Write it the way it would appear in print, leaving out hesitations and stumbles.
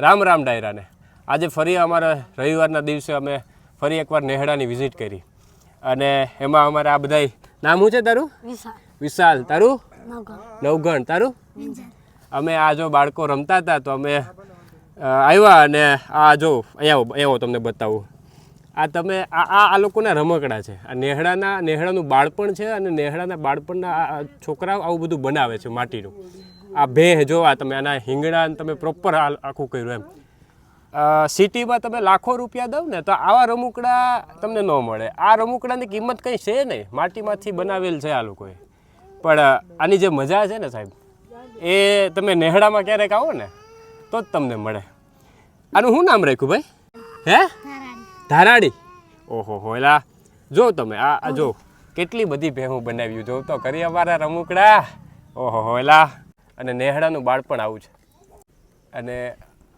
રામ રામ ડાયરાને. આજે ફરી અમારા રવિવારના દિવસે અમે ફરી એકવાર નેહડાની વિઝિટ કરી અને એમાં અમારે આ બધાય નામ શું છે તારું? વિશાલ. તારું? નવગણ. તારું? અમે આ જો બાળકો રમતા હતા તો અમે આવ્યા અને આ જો અહીંયા તમને બતાવું. આ તમે આ લોકોના રમકડા છે. આ નેહડાનું બાળપણ છે અને નેહડાના બાળપણના આ છોકરાઓ આવું બધું બનાવે છે માટીનું. આ ભેહ જોવા તમે આના હિંગડા તમે પ્રોપર આખું કર્યું એમ. સિટીમાં તમે લાખો રૂપિયા દો ને તો આવા રમકડા તમને ન મળે. આ રમકડાની કિંમત કંઈ છે નહીં, માટીમાંથી બનાવેલ છે આ લોકોએ. પણ આની જે મજા છે ને સાહેબ, એ તમે નેહડામાં ક્યારેક આવો ને તો જ તમને મળે. આનું શું નામ રાખ્યું ભાઈ? હે? ધારાડી. ઓહો એલા જો તમે આ જો કેટલી બધી ભેહું બનાવ્યું. જો તો કરી અમારા રમકડા. ઓહો એલા. અને નેહડાનું બાળપણ આવું છે. અને